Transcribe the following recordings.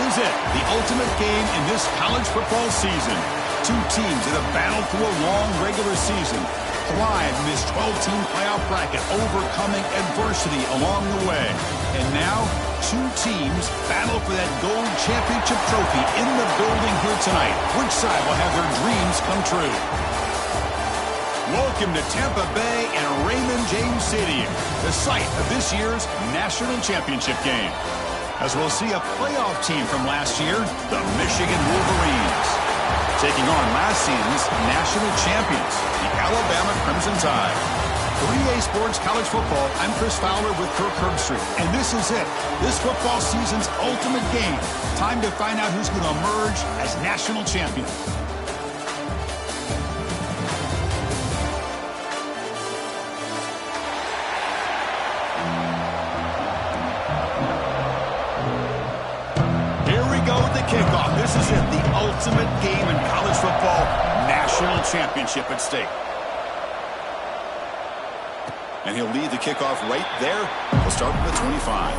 is it, the ultimate game in this college football season. Two teams that have battled through a long regular season, thrived in this 12-team playoff bracket, overcoming adversity along the way. And now, two teams battle for that gold championship trophy in the building here tonight. Which side will have their dreams come true? Welcome to Tampa Bay and Raymond James Stadium, the site of this year's national championship game. As we'll see a playoff team from last year, the Michigan Wolverines, taking on last season's national champions, the Alabama Crimson Tide. For EA Sports College Football, I'm Chris Fowler with Kirk Herbstreit, and this is it, this football season's ultimate game. Time to find out who's going to emerge as national champion. Kickoff. This is it, the ultimate game in college football, national championship at stake. And he'll lead the kickoff right there. We'll start with the 25.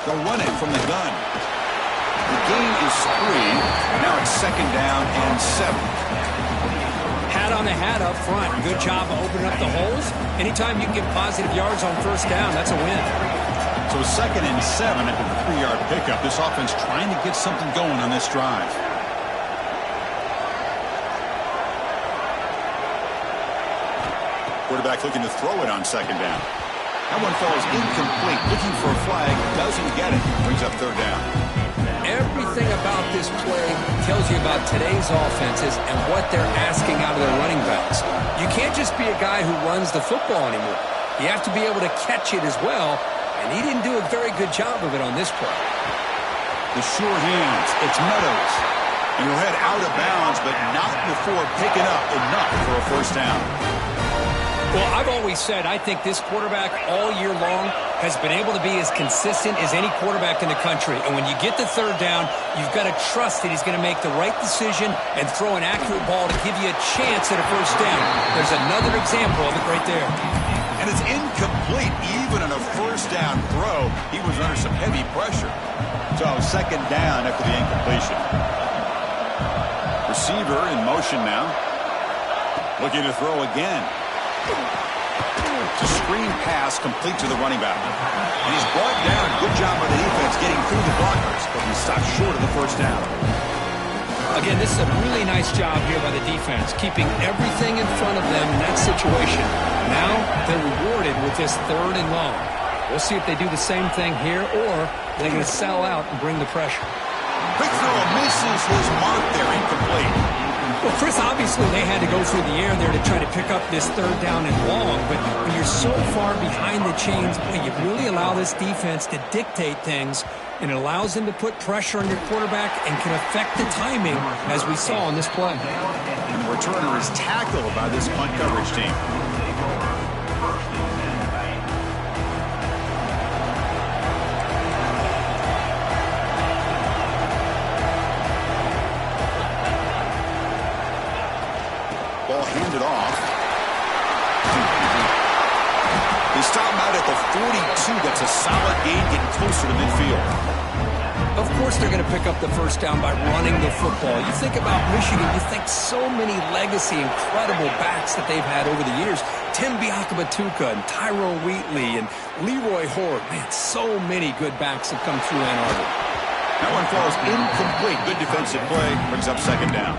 They'll run it from the gun. The gain is 3. Now it's second down and 7. Hat on the hat up front. Good job of opening up the holes. Anytime you can get positive yards on first down, that's a win. So second and 7 after the 3-yard pickup. This offense trying to get something going on this drive. Quarterback looking to throw it on second down. That one falls incomplete. Looking for a flag. Doesn't get it. Brings up third down. Everything about this play tells you about today's offenses and what they're asking out of their running backs. You can't just be a guy who runs the football anymore. You have to be able to catch it as well, and he didn't do a very good job of it on this play. The sure hands. It's Meadows. And he'll head out of bounds, but not before picking up enough for a first down. Well, I've always said I think this quarterback all year long has been able to be as consistent as any quarterback in the country. And when you get the third down, you've got to trust that he's going to make the right decision and throw an accurate ball to give you a chance at a first down. There's another example of it right there. And it's incomplete. Even on a first down throw, he was under some heavy pressure. So second down after the incompletion. Receiver in motion now. Looking to throw again. It's a screen pass complete to the running back. And he's brought down. Good job by the defense getting through the blockers, but he stopped short of the first down. Again, this is a really nice job here by the defense, keeping everything in front of them in that situation. Now they're rewarded with this third and long. We'll see if they do the same thing here, or they're going to sell out and bring the pressure. Quick throw misses his mark there, incomplete. Well, Chris, obviously they had to go through the air there to try to pick up this third down and long, but when you're so far behind the chains, boy, you really allow this defense to dictate things, and it allows them to put pressure on your quarterback and can affect the timing, as we saw on this play. And the returner is tackled by this punt coverage team. Handed off. They stop him out at the 42. That's a solid gain, getting closer to midfield. Of course they're going to pick up the first down by running the football. You think about Michigan, you think so many legacy, incredible backs that they've had over the years. Tim Biakabatuka and Tyrone Wheatley and Leroy Horde. Man, so many good backs have come through Ann Arbor. That one falls incomplete. Good defensive play. Brings up second down.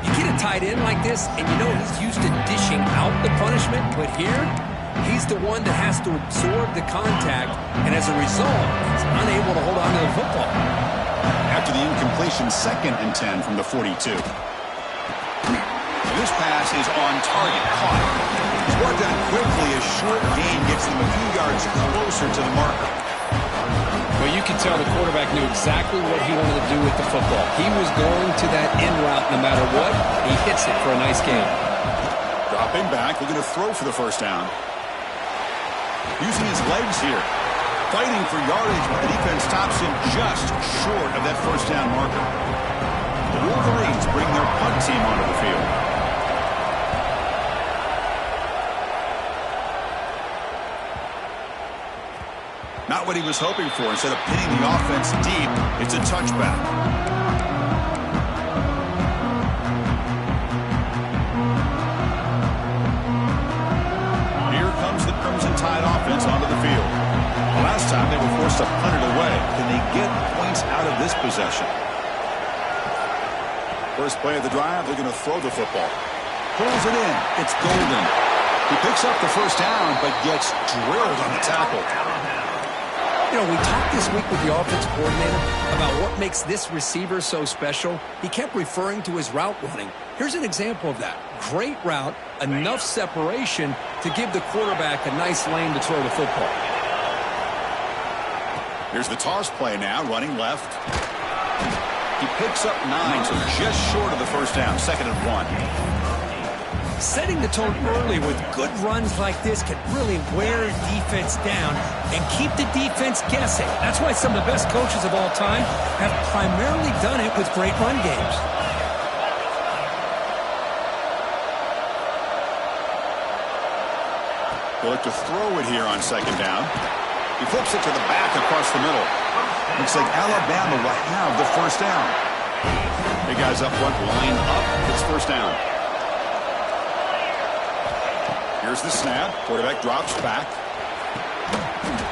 You get a tight end like this, and you know he's used to dishing out the punishment, but here, he's the one that has to absorb the contact, and as a result, he's unable to hold on to the football. After the incompletion, second and 10 from the 42. This pass is on target, caught. It's worked on quickly. A short gain gets them a few yards closer to the marker. Well, you can tell the quarterback knew exactly what he wanted to do with the football. He was going to that end route no matter what. He hits it for a nice gain. Dropping back, looking to throw for the first down. Using his legs here. Fighting for yardage, but the defense stops him just short of that first down marker. The Wolverines bring their punt team onto the field. Not what he was hoping for. Instead of pinning the offense deep, it's a touchback. Here comes the Crimson Tide offense onto the field. Last time they were forced to punt it away. Can they get points out of this possession? First play of the drive, they're going to throw the football. Pulls it in. It's Golden. He picks up the first down, but gets drilled on the tackle. You know, we talked this week with the offensive coordinator about what makes this receiver so special. He kept referring to his route running. Here's an example of that. Great route, enough separation to give the quarterback a nice lane to throw the football. Here's the toss play now, running left. He picks up 9, so just short of the first down, 2nd and 1. Setting the tone early with good runs like this can really wear defense down and keep the defense guessing. That's why some of the best coaches of all time have primarily done it with great run games. They'll look to throw it here on 2nd down. He flips it to the back across the middle. Looks like Alabama will have the first down. The guys up front line up. It's first down. Here's the snap. Quarterback drops back.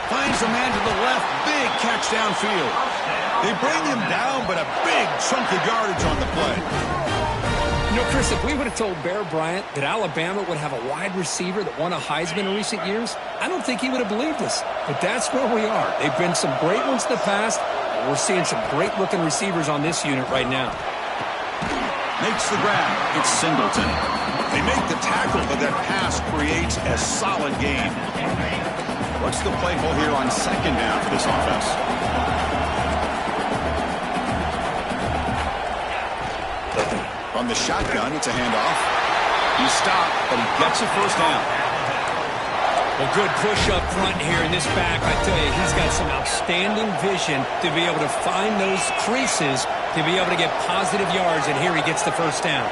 Finds a man to the left. Big catch downfield. They bring him down, but a big chunk of yardage on the play. You know, Chris, if we would have told Bear Bryant that Alabama would have a wide receiver that won a Heisman in recent years, I don't think he would have believed us. But that's where we are. They've been some great ones in the past. We're seeing some great-looking receivers on this unit right now. Makes the grab. It's Singleton. They make the tackle, but that pass creates a solid gain. What's the play call here on 2nd down for this offense? From the shotgun, it's a handoff. He's stopped, but he gets a first down. Well, good push up front here in this back. I tell you, he's got some outstanding vision to be able to find those creases, to be able to get positive yards, and here he gets the first down.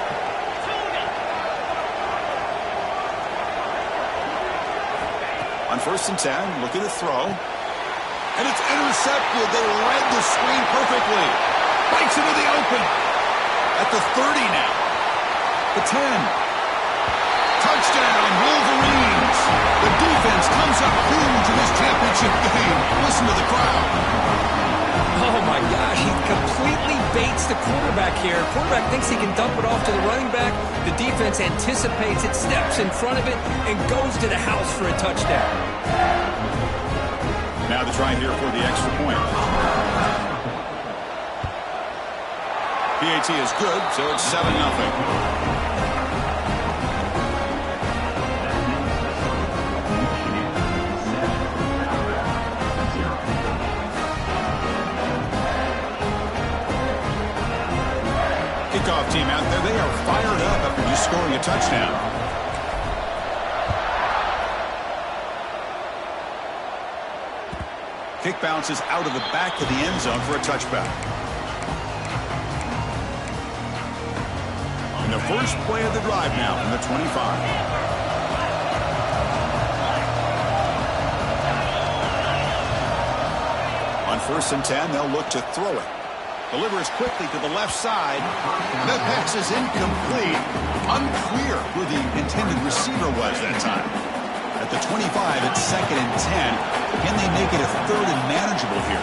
On 1st and 10, look at the throw. And it's intercepted. They read the screen perfectly. Breaks into the open. At the 30 now. The 10. Touchdown, Wolverines. The defense comes up huge in this championship game. Listen to the crowd. Oh, my gosh. He completely baits the quarterback here. Quarterback thinks he can dump it off to the running back. The defense anticipates it, steps in front of it, and goes to the house for a touchdown. Now the try here for the extra point. PAT is good, so it's 7-0. Kickoff team out there, they are fired up after just scoring a touchdown. Kick bounces out of the back of the end zone for a touchback. And the first play of the drive now from the 25. On 1st and 10, they'll look to throw it. Delivers quickly to the left side. That pass is incomplete. Unclear who the intended receiver was that time. At the 25, it's 2nd and 10. Can they make it a 3rd and manageable here?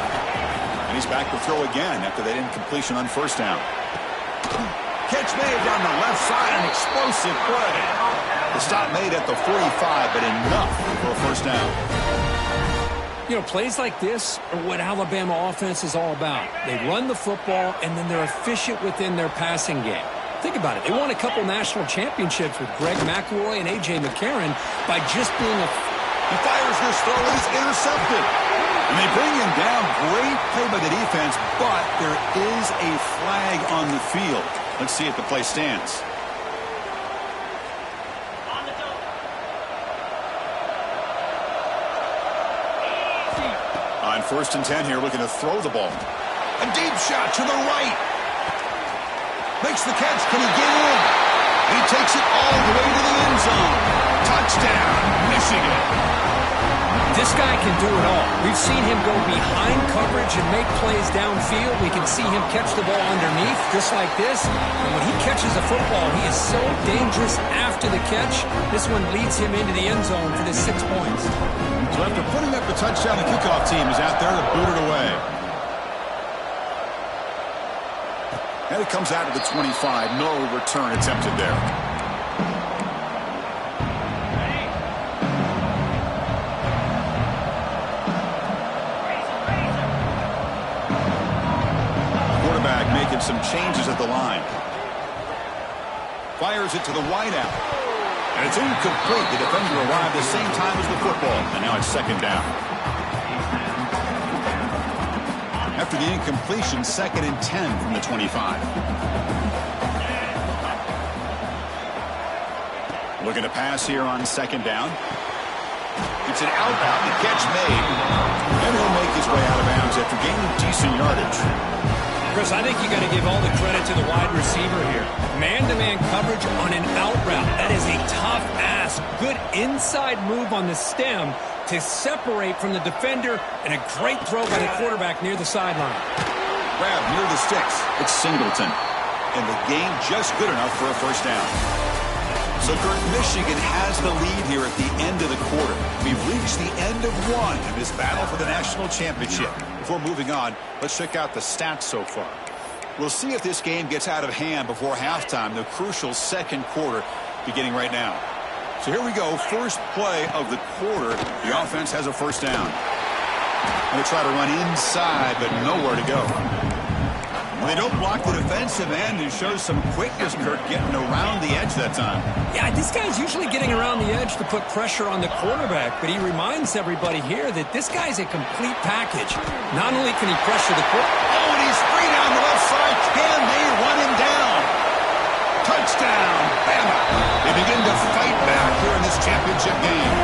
And he's back to throw again after that incompletion on 1st down. Catch made down the left side, an explosive play. The stop made at the 45, but enough for a first down. You know, plays like this are what Alabama offense is all about. They run the football, and then they're efficient within their passing game. Think about it. They won a couple national championships with Greg McElroy and A.J. McCarron by just being a... He fires this throw, and it's intercepted. And they bring him down. Great play by the defense, but there is a flag on the field. Let's see if the play stands. first and 10 here, looking to throw the ball. A deep shot to the right. Makes the catch. Can he get in? He takes it all the way to the end zone. Touchdown, Michigan. This guy can do it all. We've seen him go behind coverage and make plays downfield. We can see him catch the ball underneath, just like this. And when he catches a football, he is so dangerous after the catch. This one leads him into the end zone for the 6 points. So after putting up the touchdown, the kickoff team is out there to boot it away. And it comes out of the 25. No return attempted there. Quarterback making some changes at the line. Fires it to the wideout. And it's incomplete. The defender arrived the same time as the football. And now it's second down. After the incompletion, 2nd and 10 from the 25. Looking to pass here on 2nd down. It's an outbound. The catch made. And he'll make his way out of bounds after gaining decent yardage. Chris, I think you got to give all the credit to the wide receiver here. Man-to-man coverage on an out route. That is a tough ask. Good inside move on the stem to separate from the defender, and a great throw by the quarterback near the sideline. Grab near the sticks. It's Singleton. And the gain just good enough for a first down. So, Kurt, Michigan has the lead here at the end of the quarter. We've reached the end of one in this battle for the national championship. Before moving on, let's check out the stats so far. We'll see if this game gets out of hand before halftime, the crucial second quarter beginning right now. So here we go, first play of the quarter. The offense has a first down. And they try to run inside, but nowhere to go. They don't block the defensive end and shows some quickness, Kurt, getting around the edge that time. Yeah, this guy's usually getting around the edge to put pressure on the quarterback, but he reminds everybody here that this guy's a complete package. Not only can he pressure the quarterback. Oh, and he's free down the left side. Can they run him down? Touchdown, Bama. They begin to fight back here in this championship game.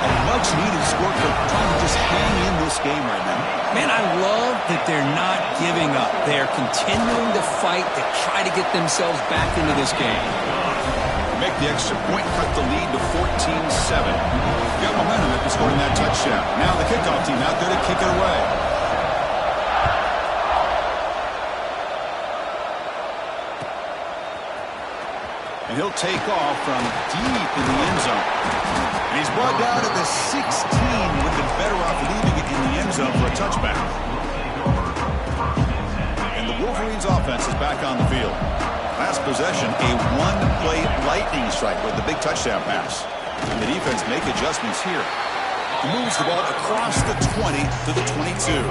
A much-needed score for trying to just hang in this game right now. Man, I love that they're not giving up. They are continuing to fight to try to get themselves back into this game. Make the extra point, cut the lead to 14-7. Got momentum after scoring that touchdown. Now the kickoff team out there to kick it away. And he'll take off from deep in the end zone. And he's brought down at the 16. Would have been better off leaving it in the end zone for a touchback. And the Wolverines offense is back on the field. Last possession, a one-play lightning strike with the big touchdown pass. And the defense make adjustments here. He moves the ball across the 20 to the 22.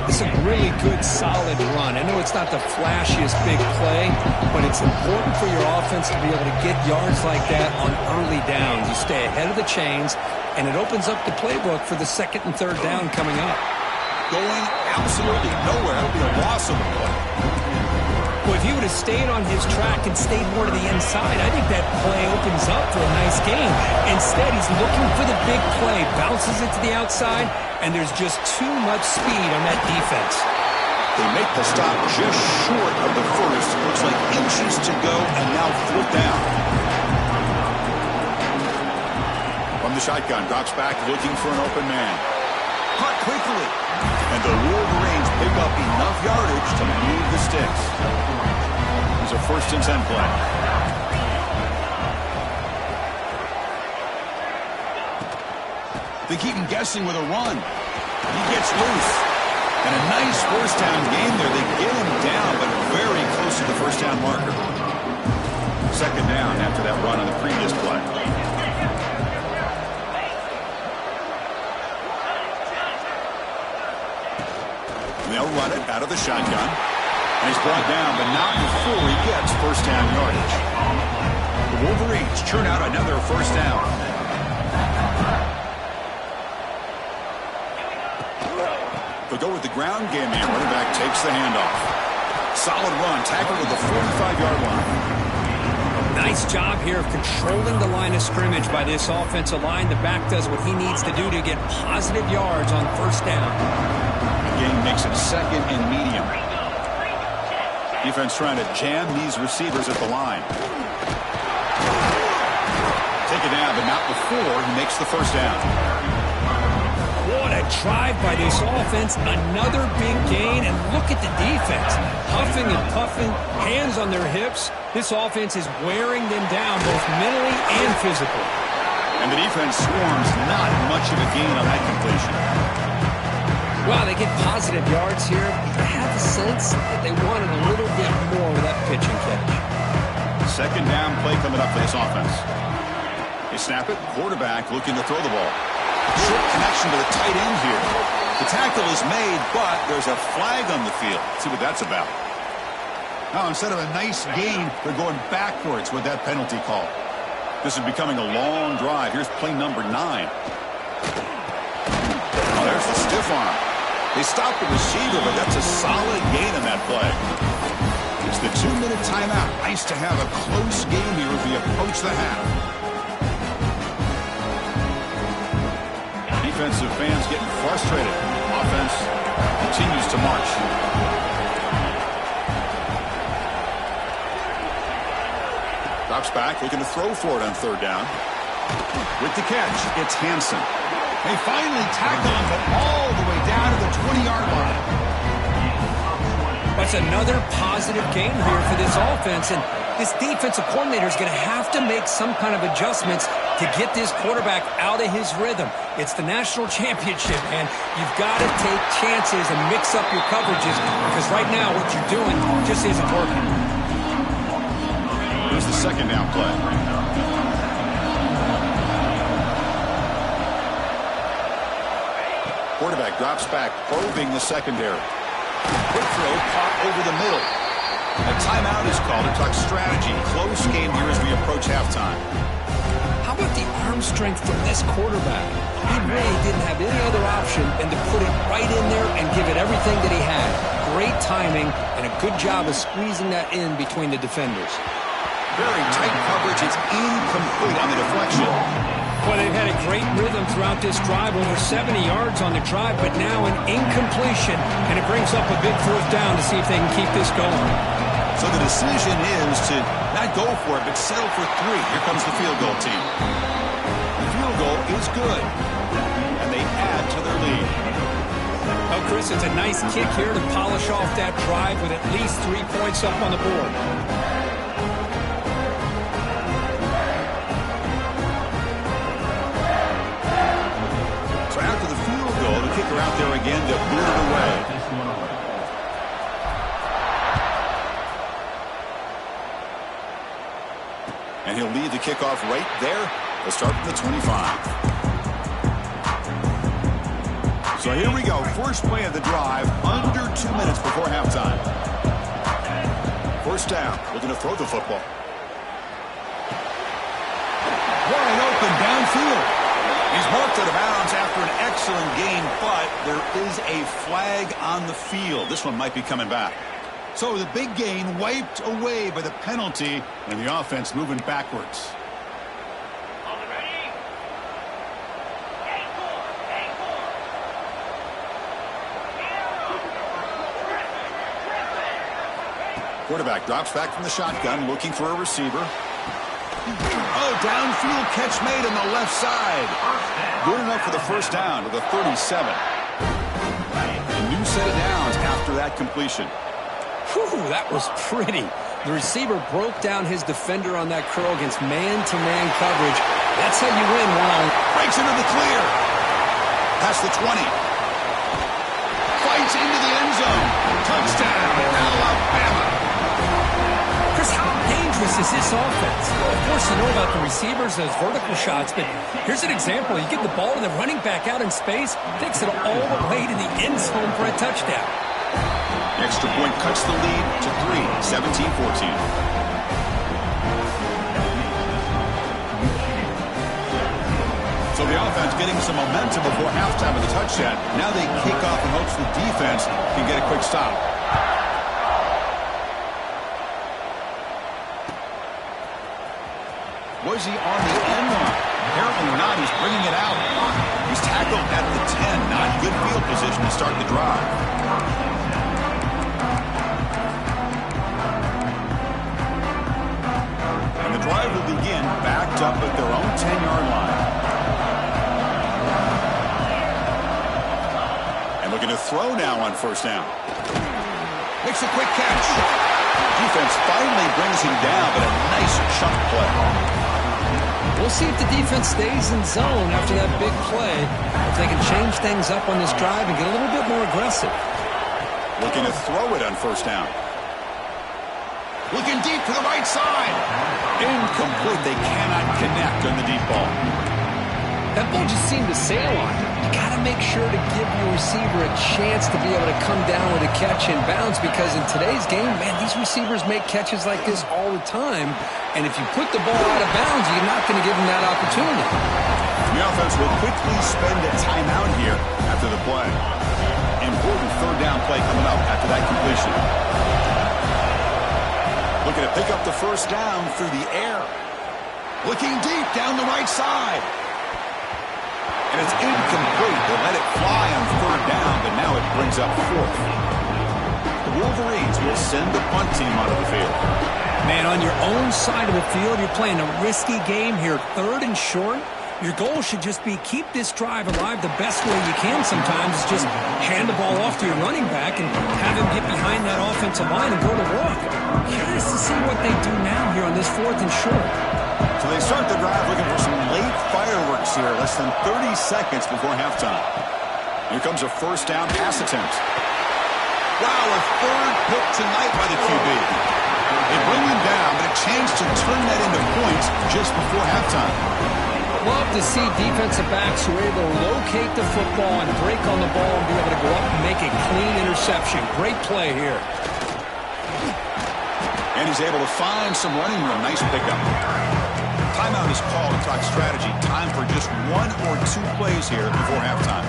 It's a really good, solid run. I know it's not the flashiest big play, but it's important for your offense to be able to get yards like that on early downs. You stay ahead of the chains, and it opens up the playbook for the 2nd and 3rd down coming up. Going absolutely nowhere. That would be a loss of the play. Well, if he would have stayed on his track and stayed more to the inside, I think that play opens up for a nice game. Instead, he's looking for the big play, bounces it to the outside, and there's just too much speed on that defense. They make the stop just short of the first. Looks like inches to go, and now 4th down. From the shotgun, drops back, looking for an open man. Caught quickly. And the Wolverines pick up enough yardage to move the sticks. It's a 1st and 10 play. They keep him guessing with a run. He gets loose. And a nice first down game there. They get him down, but very close to the first down marker. 2nd down after that run on the previous play. They'll run it out of the shotgun. And he's brought down, but not before he gets first down yardage. The Wolverines churn out another first down. They'll go with the ground game here. Running back takes the handoff. Solid run, tackled at the 45-yard line. Nice job here of controlling the line of scrimmage by this offensive line. The back does what he needs to do to get positive yards on first down. The game makes it second and medium. Defense trying to jam these receivers at the line. Take it down, but not before he makes the first down. What a drive by this offense. Another big gain, and look at the defense. Huffing and puffing, hands on their hips. This offense is wearing them down both mentally and physically. And the defense swarms, not much of a gain on that completion. Wow, they get positive yards here. I have the sense that they wanted a little bit more with that pitch and catch. Second down play coming up for this offense. They snap it, quarterback looking to throw the ball. Short connection to the tight end here. The tackle is made, but there's a flag on the field. Let's see what that's about. Now, instead of a nice gain, they're going backwards with that penalty call. This is becoming a long drive. Here's play number 9. Oh, there's the stiff arm. They stopped the receiver, but that's a solid gain in that play. It's the 2-minute timeout. Nice to have a close game here as we approach the half. Defensive fans getting frustrated. Offense continues to march. Drops back, looking to throw for it on third down. With the catch, it's Hansen. They finally tackle him, but all the way down to the 20-yard line. That's another positive game here for this offense, and this defensive coordinator is going to have to make some kind of adjustments to get this quarterback out of his rhythm. It's the national championship, and you've got to take chances and mix up your coverages because right now what you're doing just isn't working. Here's the second down play. Quarterback drops back, probing the secondary. Quick throw, caught over the middle. A timeout is called to talk strategy. Close game here as we approach halftime. How about the arm strength from this quarterback? He really didn't have any other option than to put it right in there and give it everything that he had. Great timing and a good job of squeezing that in between the defenders. Very tight coverage. It's incomplete on the deflection. Well, they've had a great rhythm throughout this drive, over 70 yards on the drive, but now an incompletion, and it brings up a big fourth down to see if they can keep this going. So the decision is to not go for it, but settle for 3. Here comes the field goal team. The field goal is good, and they add to their lead. Well, Chris, it's a nice kick here to polish off that drive with at least 3 points up on the board. Kicker out there again to boot it away. And he'll lead the kickoff right there. They'll start from the 25. So here we go. First play of the drive, under 2 minutes before halftime. First down. Looking to throw the football. Wide open downfield. He's marked out of bounds after an excellent game, but there is a flag on the field. This one might be coming back. So the big gain wiped away by the penalty, and the offense moving backwards. Quarterback drops back from the shotgun, looking for a receiver. Oh, downfield catch made on the left side. Good enough for the first down to the 37. A new set of downs after that completion. Whew, that was pretty. The receiver broke down his defender on that curl against man-to-man coverage. That's how you win one. Breaks into the clear. Past the 20. Fights into the end zone. Touchdown, Alabama. Chris, how dangerous is this offense? Of course, you know about the receivers, those vertical shots, but here's an example. You give the ball to the running back out in space, takes it all the way to the end zone for a touchdown. Extra point cuts the lead to 3, 17-14. So the offense getting some momentum before halftime of the touchdown. Now they kick off in hopes the defense can get a quick stop. Was he on the end line? Apparently not. He's bringing it out. He's tackled at the 10. Not good field position to start the drive. And the drive will begin backed up at their own 10-yard line. And looking to throw now on first down. Makes a quick catch. Defense finally brings him down, but a nice chunk play. We'll see if the defense stays in zone after that big play. If they can change things up on this drive and get a little bit more aggressive. Looking to throw it on first down. Looking deep to the right side. Incomplete. They cannot connect on the deep ball. That ball just seemed to sail on him. You got to make sure to give your receiver a chance to be able to come down with a catch and bounce, because in today's game, man, these receivers make catches like this all the time. And if you put the ball out of bounds, you're not going to give them that opportunity. The offense will quickly spend a timeout here after the play. Important third down play coming up after that completion. Looking to pick up the first down through the air. Looking deep down the right side. And it's incomplete. They let it fly on third down, but now it brings up fourth. The Wolverines will send the punt team onto the field. Man, on your own side of the field, you're playing a risky game here. Third and short. Your goal should just be keep this drive alive the best way you can sometimes. Is just hand the ball off to your running back and have him get behind that offensive line and go to work. Curious to see what they do now here on this fourth and short. So they start the drive looking for some late fireworks here, less than 30 seconds before halftime. Here comes a first down pass attempt. Wow, a third pick tonight by the QB. They bring him down, but a chance to turn that into points just before halftime. Love to see defensive backs who are able to locate the football and break on the ball and be able to go up and make a clean interception. Great play here. And he's able to find some running room. Nice pickup. Timeout is called to talk strategy. Time for just one or two plays here before halftime.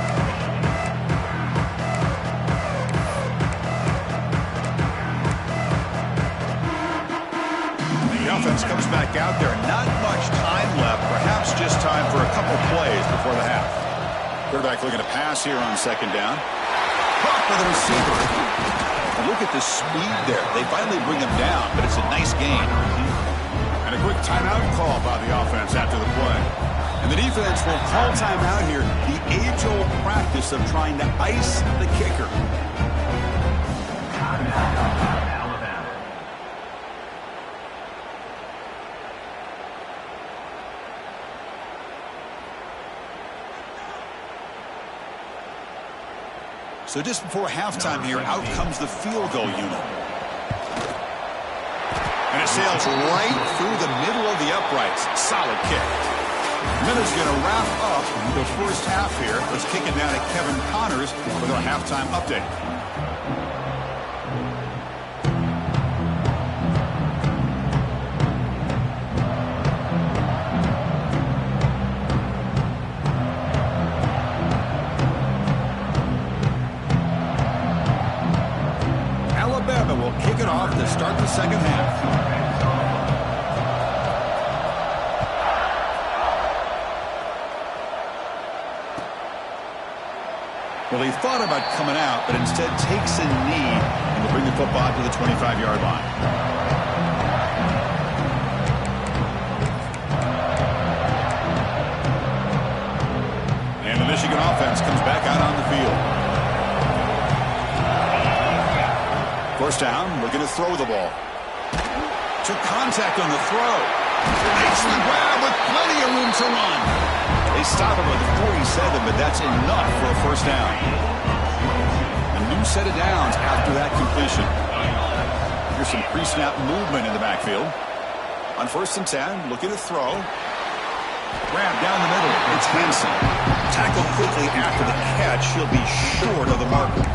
The offense comes back out there. Not much time left. Perhaps just time for a couple plays before the half. Quarterback looking to pass here on second down. Caught by the receiver. And look at the speed there. They finally bring him down, but it's a nice gain. And a quick timeout call by the offense after the play. And the defense will call timeout here. The age-old practice of trying to ice the kicker. So just before halftime here, out comes the field goal unit. And it sails right through the middle of the uprights. Solid kick. Miller's going to wrap up the first half here. Let's kick it down to Kevin Connors with our halftime update. Alabama will kick it off to start the second half. Well, he thought about coming out, but instead takes a knee and will bring the football to the 25-yard line. And the Michigan offense comes back out on the field. First down, looking to throw the ball. Took contact on the throw. Excellent grab with plenty of room to run. They stop him at the 47, but that's enough for a first down. A new set of downs after that completion. Here's some pre-snap movement in the backfield. On first and 10, looking to throw. Grab down the middle. It's Hansen. Tackled quickly after the catch. He'll be short of the marker.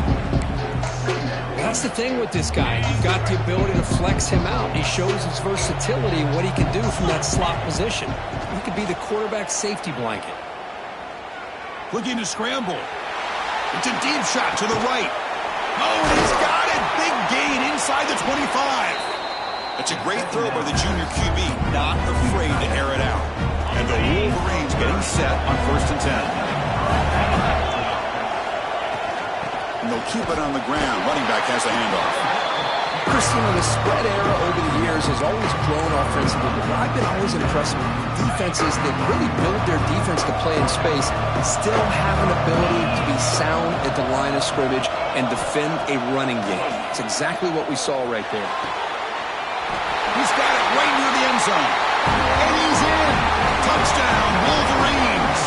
That's the thing with this guy. You've got the ability to flex him out. He shows his versatility and what he can do from that slot position. He could be the quarterback safety blanket. Looking to scramble. It's a deep shot to the right. Oh, and he's got it. Big gain inside the 25. It's a great throw by the junior QB, not afraid to air it out. And the Wolverines getting set on 1st and 10. And they'll keep it on the ground. Running back has a handoff. Chris, the spread era over the years has always grown offensively, but I've been always impressed with defenses that really build their defense to play in space and still have an ability to be sound at the line of scrimmage and defend a running game. It's exactly what we saw right there. He's got it right near the end zone. And he's in. Touchdown, Wolverines.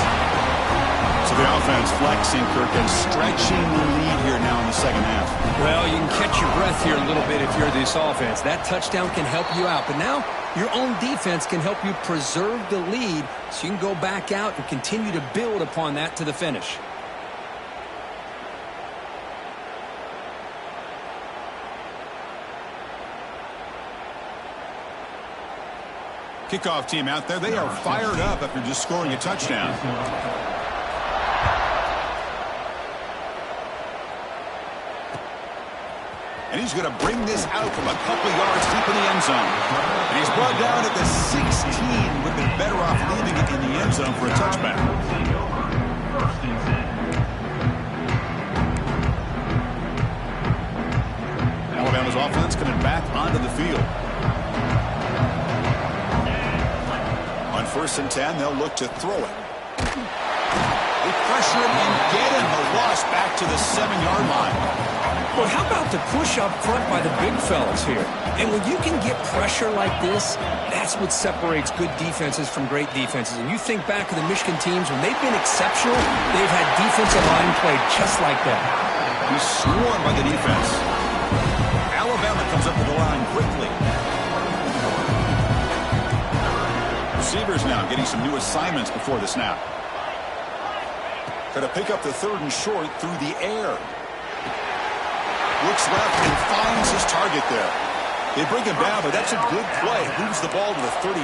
So the offense flexing, Kirk, and stretching the lead here now in the second half. Well, you can catch your breath here a little bit if you're this offense. That touchdown can help you out. But now your own defense can help you preserve the lead so you can go back out and continue to build upon that to the finish. Kickoff team out there. They are fired up after just scoring a touchdown. And he's going to bring this out from a couple yards deep in the end zone. And he's brought down at the 16. Would have been better off leaving it in the end zone for a touchback. Alabama's offense coming back onto the field. On 1st and 10, they'll look to throw it. They pressure him and get him. A loss back to the 7-yard line. Well, how about the push up front by the big fellas here? And when you can get pressure like this, that's what separates good defenses from great defenses. And you think back to the Michigan teams, when they've been exceptional, they've had defensive line play just like that. He's swarmed by the defense. Alabama comes up to the line quickly. Receivers now getting some new assignments before the snap. Got to pick up the 3rd and short through the air. Looks left and finds his target there. They bring him down, but that's a good play. Moves the ball to the 39.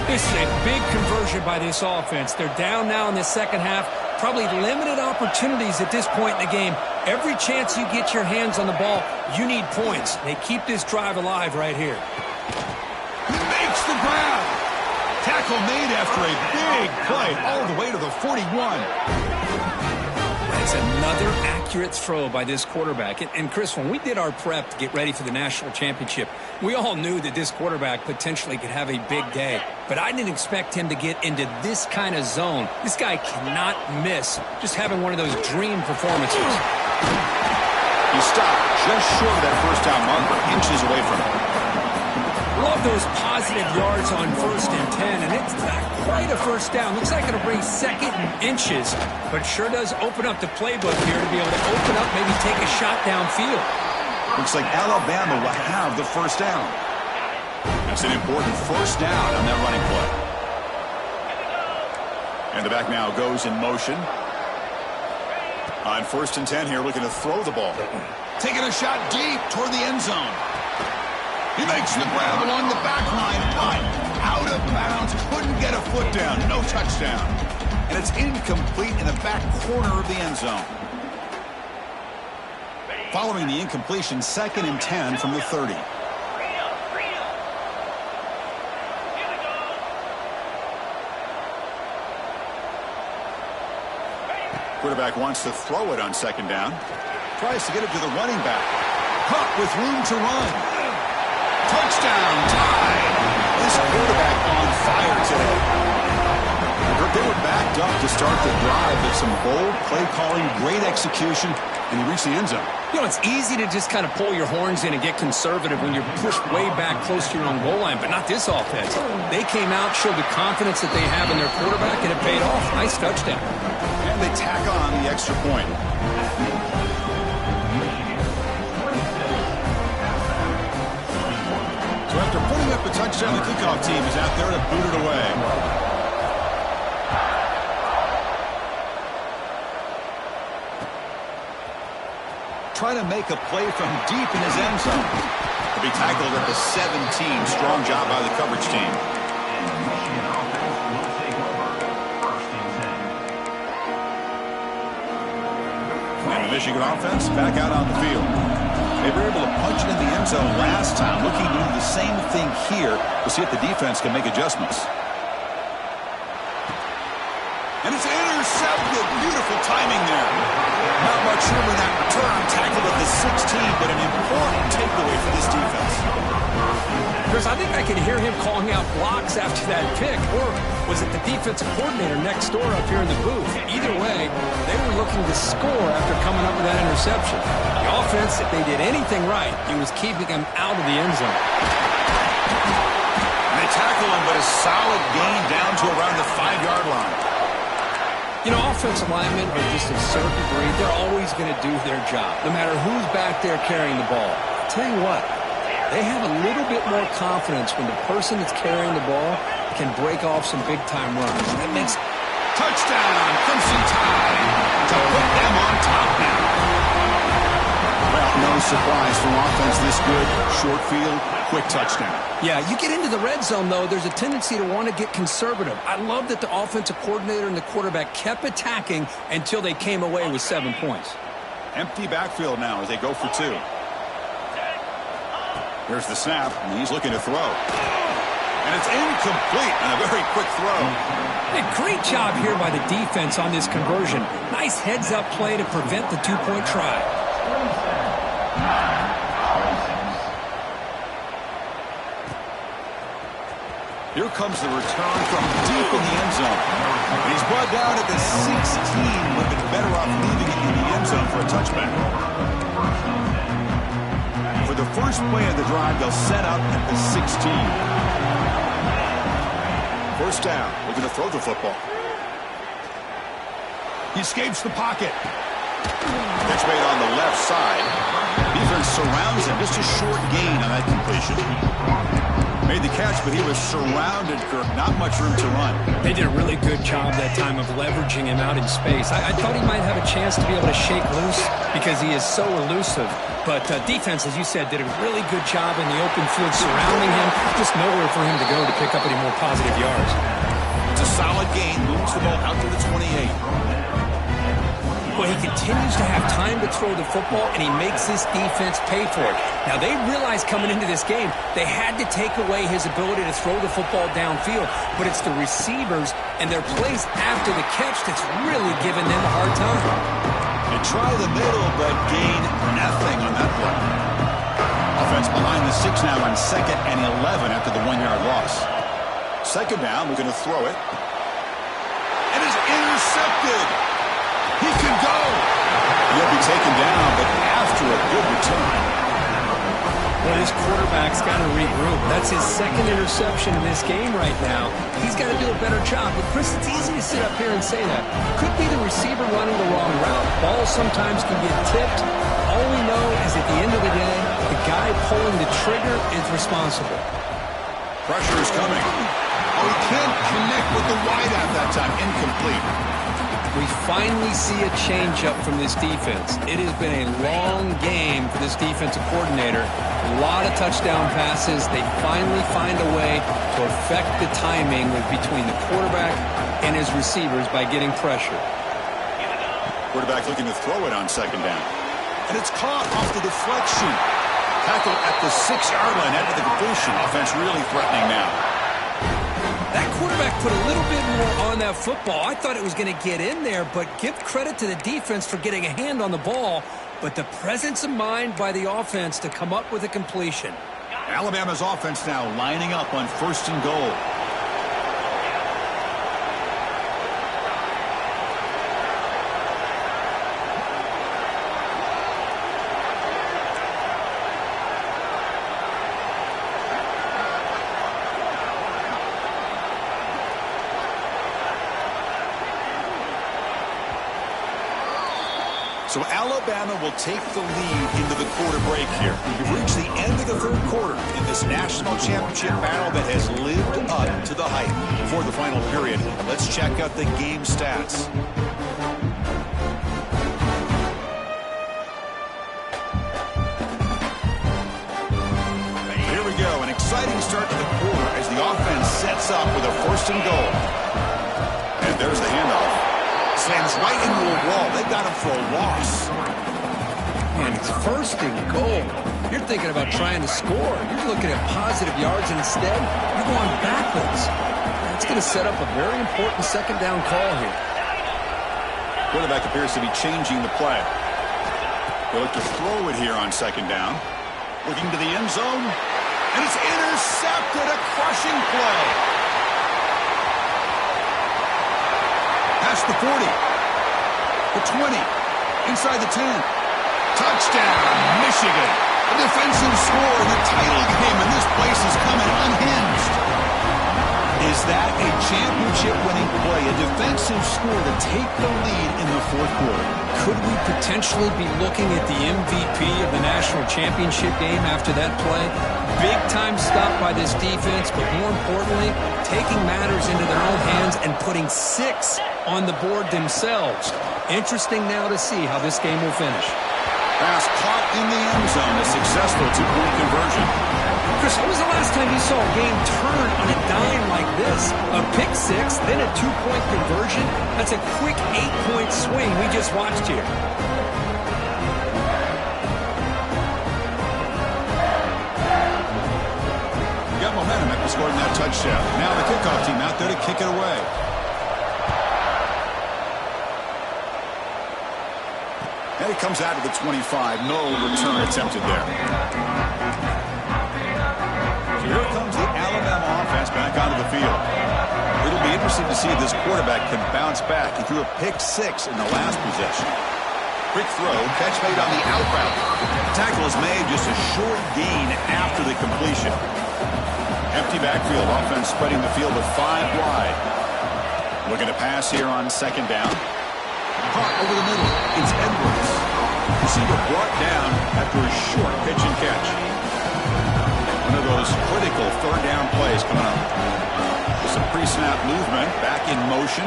This is a big conversion by this offense. They're down now in the second half. Probably limited opportunities at this point in the game. Every chance you get your hands on the ball, you need points. They keep this drive alive right here. Makes the grab. Tackle made after a big play all the way to the 41. That's another accurate throw by this quarterback. And Chris, when we did our prep to get ready for the national championship, we all knew that this quarterback potentially could have a big day. But I didn't expect him to get into this kind of zone. This guy cannot miss just having one of those dream performances. He stopped just short of that first down marker, inches away from it. Love those positive yards on 1st and 10, and it's not quite a first down. Looks like it'll bring 2nd and inches, but sure does open up the playbook here to be able to open up, maybe take a shot downfield. Looks like Alabama will have the first down. That's an important first down on that running play. And the back now goes in motion. On 1st and 10 here, looking to throw the ball. Taking a shot deep toward the end zone. He makes the grab along the back line, but out of bounds. Couldn't get a foot down. No touchdown. And it's incomplete in the back corner of the end zone. Following the incompletion, 2nd and 10 from the 30. Quarterback wants to throw it on 2nd down. Tries to get it to the running back. Caught with room to run. Touchdown, tied. This quarterback on fire today. They were backed up to start the drive, but some bold play calling, great execution, and he reached the end zone. You know, it's easy to just kind of pull your horns in and get conservative when you're pushed way back close to your own goal line, but not this offense. They came out, showed the confidence that they have in their quarterback, and it paid off. Nice touchdown. And they tack on the extra point. So after putting up a touchdown, the kickoff team is out there to boot it away. Trying to make a play from deep in his end zone. He'll be tackled at the 17. Strong job by the coverage team. And the Michigan offense back out on the field. They were able to punch it in the end zone last time. Looking to do the same thing here to see if the defense can make adjustments. And it's intercepted. Beautiful timing there. Not much room in that return. Tackled at the 16, but an important takeaway for this defense. Chris, I think I could hear him calling out blocks after that pick. Or was it the defensive coordinator next door up here in the booth? Either way, they were looking to score after coming up with that interception. The offense, if they did anything right, it was keeping them out of the end zone. And they tackle him, but a solid gain down to around the 5-yard line. You know, offensive linemen are just a certain breed. They're always going to do their job, no matter who's back there carrying the ball. I'll tell you what, they have a little bit more confidence when the person that's carrying the ball can break off some big-time runs. That makes touchdown, Crimson Tide, to put them on top now. Well, no surprise from offense this good. Short field, quick touchdown. Yeah, you get into the red zone, though, there's a tendency to want to get conservative. I love that the offensive coordinator and the quarterback kept attacking until they came away with 7 points. Empty backfield now as they go for 2. Here's the snap, and he's looking to throw. And it's incomplete on a very quick throw. A great job here by the defense on this conversion. Nice heads-up play to prevent the 2-point try. Here comes the return from deep in the end zone. And he's brought down at the 16. Would have been better off leaving it in the end zone for a touchback. For the first play of the drive, they'll set up at the 16. First down, looking to throw the football. He escapes the pocket. Catch made on the left side. Defense surrounds him. Just a short gain on that completion. Made the catch, but he was surrounded, Kirk. Not much room to run. They did a really good job that time of leveraging him out in space. I thought he might have a chance to be able to shake loose because he is so elusive. But defense, as you said, did a really good job in the open field surrounding him. Just nowhere for him to go to pick up any more positive yards. It's a solid gain. Moves the ball out to the 28. Well, he continues to have time to throw the football, and he makes this defense pay for it. Now, they realized coming into this game, they had to take away his ability to throw the football downfield, but it's the receivers and their plays after the catch that's really giving them a hard time. They try the middle, but gain nothing on that play. Offense behind the 6 now on 2nd and 11 after the 1-yard loss. Second down, we're going to throw it. And it's intercepted. He can go. He'll be taken down, but after a good return. Well, his quarterback's got to regroup. That's his 2nd interception in this game right now. He's got to do a better job. But, Chris, it's easy to sit up here and say that. Could be the receiver running the wrong route. Balls sometimes can get tipped. All we know is at the end of the day, the guy pulling the trigger is responsible. Pressure is coming. Oh, he can't connect with the wideout that time. Incomplete. We finally see a change-up from this defense. It has been a long game for this defensive coordinator. A lot of touchdown passes. They finally find a way to affect the timing between the quarterback and his receivers by getting pressure. Quarterback looking to throw it on 2nd down. And it's caught off the deflection. Tackle at the 6-yard line after the completion. Offense really threatening now. That quarterback put a little bit more on that football. I thought it was going to get in there, but give credit to the defense for getting a hand on the ball. But the presence of mind by the offense to come up with a completion. Alabama's offense now lining up on 1st and goal. So Alabama will take the lead into the quarter break here. We've reached the end of the 3rd quarter in this national championship battle that has lived up to the hype. Before the final period, let's check out the game stats. Here we go, an exciting start to the quarter as the offense sets up with a 1st and goal. And there's the handoff. Slams right into a wall. They got him for a loss. Man, it's 1st and goal. You're thinking about trying to score. You're looking at positive yards, and instead, you're going backwards. That's going to set up a very important 2nd down call here. Quarterback appears to be changing the play. They'll look to throw it here on 2nd down. Looking to the end zone. And it's intercepted. A crushing play. Past the 40. The 20. Inside the 10. Touchdown, Michigan. A defensive score in the title game, and this place is coming unhinged. Is that a championship-winning play, a defensive score to take the lead in the 4th quarter? Could we potentially be looking at the MVP of the national championship game after that play? Big-time stop by this defense, but more importantly, taking matters into their own hands and putting 6 on the board themselves. Interesting now to see how this game will finish. Pass caught in the end zone, a successful 2-point conversion. Chris, when was the last time you saw a game turn on a dime like this? A pick 6, then a 2-point conversion? That's a quick 8-point swing we just watched here. Got momentum after scoring that touchdown. Now the kickoff team out there to kick it away. And he comes out to the 25. No return attempted there. So here comes the Alabama offense back onto the field. It'll be interesting to see if this quarterback can bounce back. He threw a pick 6 in the last possession. Quick throw, catch made on the out route. The tackle is made, just a short gain after the completion. Empty backfield, offense spreading the field with 5 wide. Looking to pass here on 2nd down. Caught over the middle. It's Edwards. Receiver brought down after a short pitch and catch. One of those critical 3rd down plays coming up. With some pre-snap movement, back in motion.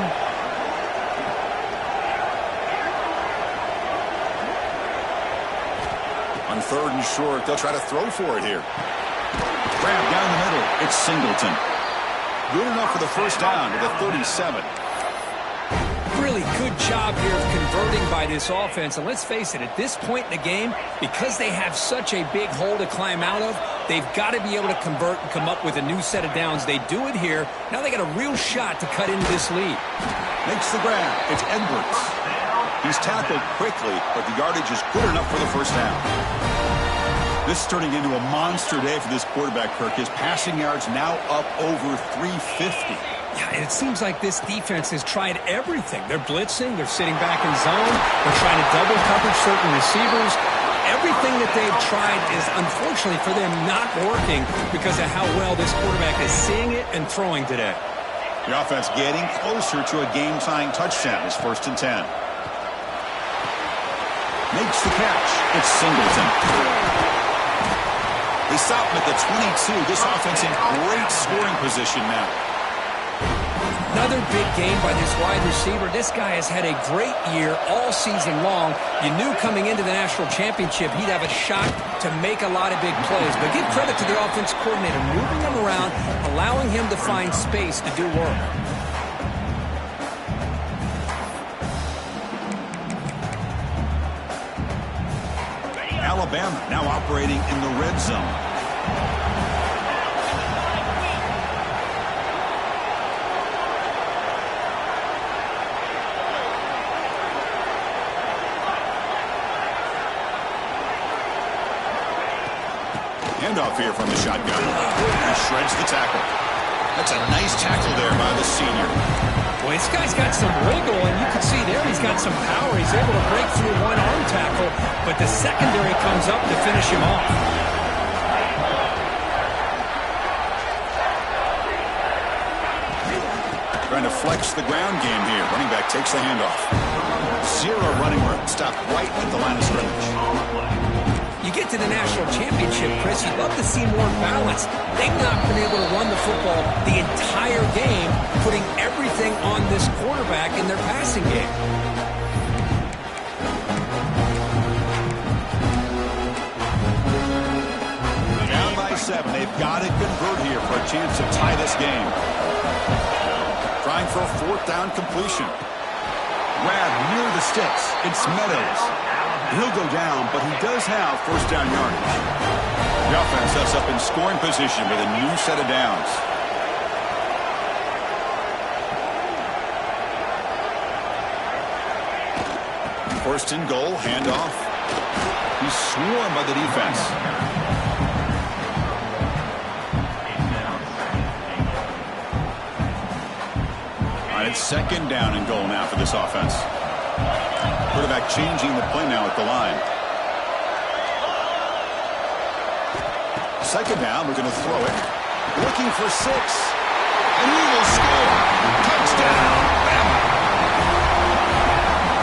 On 3rd and short, they'll try to throw for it here. Grab down the middle. It's Singleton. Good enough for the 1st down to the 37. Really good job here of converting by this offense. And let's face it, at this point in the game, because they have such a big hole to climb out of, they've got to be able to convert and come up with a new set of downs. They do it here. Now they got a real shot to cut into this lead. Makes the grab. It's Edwards. He's tackled quickly, but the yardage is good enough for the 1st down. This is turning into a monster day for this quarterback, Kirk. His passing yards now up over 350. Yeah, and it seems like this defense has tried everything. They're blitzing. They're sitting back in zone. They're trying to double coverage certain receivers. Everything that they've tried is, unfortunately for them, not working because of how well this quarterback is seeing it and throwing today. The offense getting closer to a game-tying touchdown. It's 1st and 10. Makes the catch. It's Singleton. They stop him at the 22. This offense in great scoring position now. Another big game by this wide receiver. This guy has had a great year all season long. You knew coming into the national championship he'd have a shot to make a lot of big plays. But give credit to the offense coordinator, moving him around, allowing him to find space to do work. Alabama now operating in the red zone. Handoff here from the shotgun. He shreds the tackle. That's a nice tackle there by the senior. Boy, this guy's got some wiggle, and you can see there he's got some power. He's able to break through one arm tackle, but the secondary comes up to finish him off. Trying to flex the ground game here. Running back takes the handoff. 0 running room. Stopped right at the line of scrimmage. You get to the national championship, Chris, you'd love to see more balance. They've not been able to run the football the entire game, putting everything on this quarterback in their passing game. Down by 7. They've got to convert here for a chance to tie this game. Trying for a 4th down completion. Grab near the sticks. It's Meadows. He'll go down, but he does have first down yardage. The offense sets up in scoring position with a new set of downs. First and goal, handoff. He's swarmed by the defense. All right, it's second down and goal now for this offense. Quarterback changing the play now at the line. Second down, we're going to throw it. Looking for 6. And he will score. Touchdown, Bama.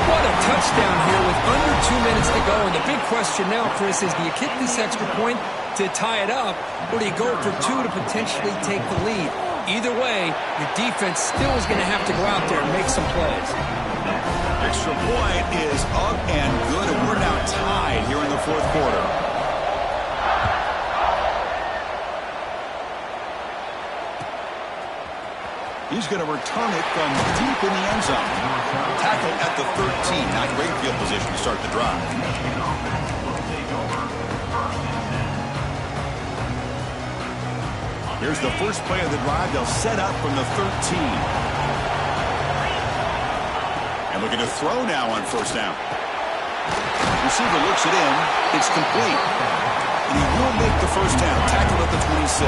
What a touchdown here with under 2 minutes to go. And the big question now, Chris, is do you kick this extra point to tie it up, or do you go for 2 to potentially take the lead? Either way, your defense still is going to have to go out there and make some plays. Extra point is up and good, and we're now tied here in the fourth quarter. He's going to return it from deep in the end zone. Tackle at the 13. Not great field position to start the drive. Here's the first play of the drive. They'll set up from the 13. And looking to throw now on first down. Receiver looks it in. It's complete. And he will make the first down. Tackle at the 26.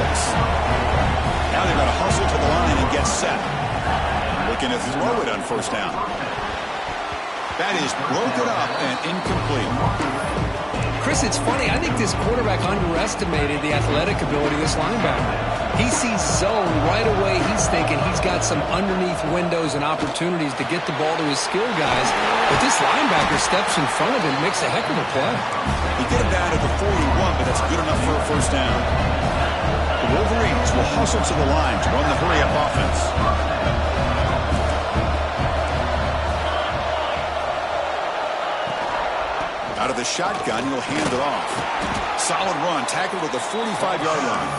Now they've got to hustle to the line and get set. Looking to throw it on first down. That is broken up and incomplete. Chris, it's funny. I think this quarterback underestimated the athletic ability of this linebacker. He sees zone right away. He's thinking he's got some underneath windows and opportunities to get the ball to his skill guys. But this linebacker steps in front of him, makes a heck of a play. He get him down to the 41, but that's good enough for a first down. The Wolverines will hustle to the line to run the hurry-up offense. Out of the shotgun, he'll hand it off. Solid run, tackled at the 45-yard line.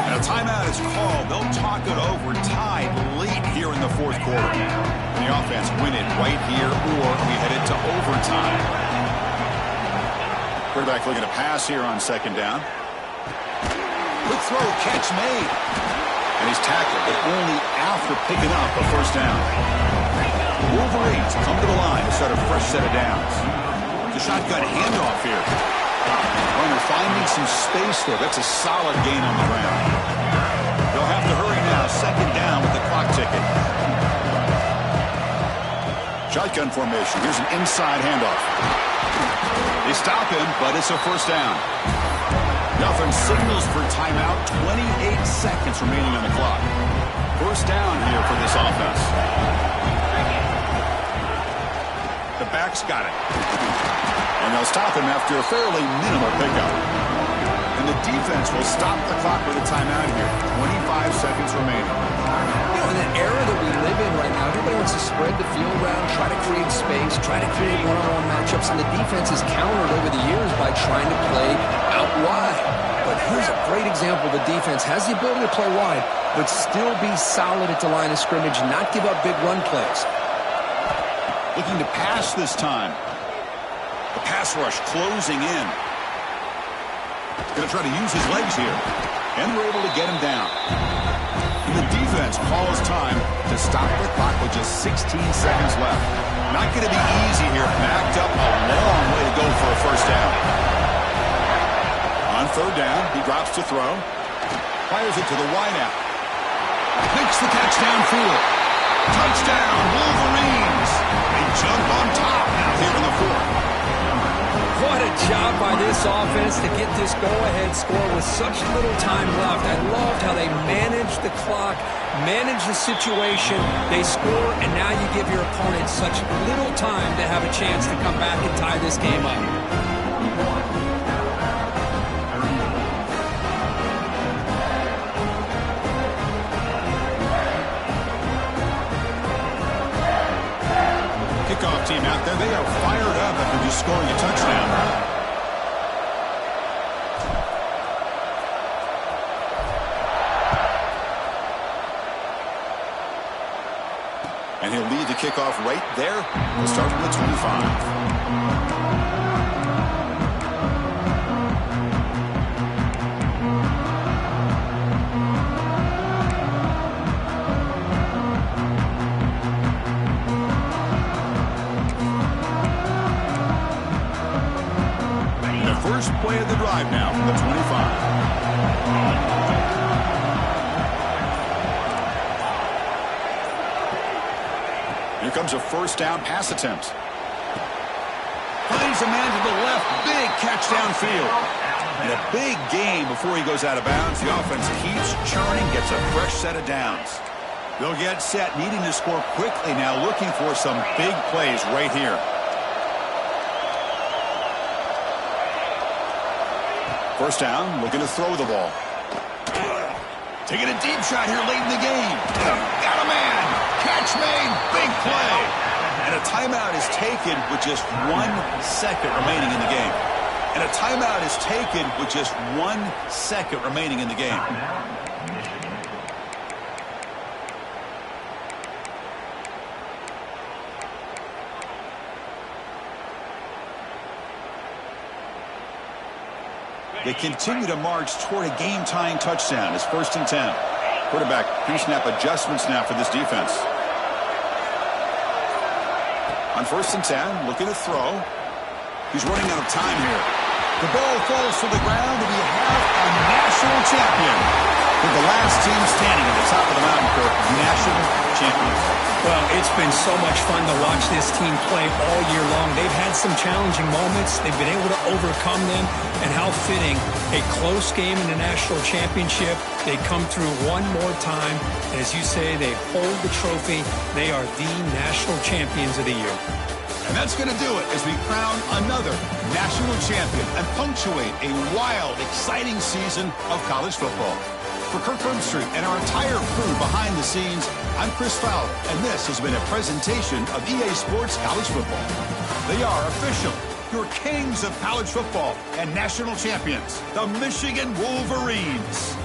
And a timeout is called. They'll talk it over, tied late here in the fourth quarter. And the offense win it right here, or we head into overtime. Quarterback looking to pass here on second down. Quick throw, catch made. And he's tackled, but only after picking up a first down. The Wolverines come to the line to start a fresh set of downs. The shotgun handoff here. Runner finding some space there. That's a solid gain on the ground. They'll have to hurry now. Second down with the clock ticking. Shotgun formation. Here's an inside handoff. They stop him, but it's a first down. Nothing signals for timeout. 28 seconds remaining on the clock. First down here for this offense. The back's got it. And they'll stop him after a fairly minimal pickup. And the defense will stop the clock with a timeout here. 25 seconds remaining. You know, in the era that we live in right now, everybody wants to spread the field around, try to create space, try to create one-on-one matchups, and the defense has countered over the years by trying to play out wide. But here's a great example. The defense has the ability to play wide, but still be solid at the line of scrimmage, not give up big run plays. Looking to pass this time. The pass rush closing in. Going to try to use his legs here. And we're able to get him down. And the defense calls time to stop the clock with just 16 seconds left. Not going to be easy here. Backed up a long way to go for a first down. On third down, he drops to throw. Fires it to the wideout. Makes the catch downfield. Touchdown, Wolverines. They jump on top now here in the fourth. What a job by this offense to get this go-ahead score with such little time left. I loved how they managed the clock, managed the situation. They score, and now you give your opponent such little time to have a chance to come back and tie this game up. Kickoff team out there. They are fired up after just scoring a touchdown. And he'll lead the kickoff right there. We'll start from the 25. first play of the drive now from the 25. Here comes a first down pass attempt. Finds a man to the left. Big catch downfield. And a big gain before he goes out of bounds. The offense keeps churning, gets a fresh set of downs. They'll get set, needing to score quickly now, looking for some big plays right here. First down, looking to throw the ball. Taking a deep shot here late in the game. Got a man. Catch made. Big play. And a timeout is taken with just 1 second remaining in the game. And a timeout is taken with just 1 second remaining in the game. They continue to march toward a game-tying touchdown. It's 1st and 10. Quarterback pre-snap adjustments now for this defense. On 1st and 10, looking to throw. He's running out of time here. The ball falls to the ground, and we have a national champion. With the last team standing at the top of the mountain for national champions. Well, it's been so much fun to watch this team play all year long. They've had some challenging moments. They've been able to overcome them. And how fitting, a close game in the national championship. They come through one more time. And as you say, they hold the trophy. They are the national champions of the year. And that's going to do it as we crown another national champion and punctuate a wild, exciting season of college football. For Kirk Herbstreit and our entire crew behind the scenes, I'm Chris Fowler, and this has been a presentation of EA Sports College Football. They are official, your kings of college football and national champions, the Michigan Wolverines.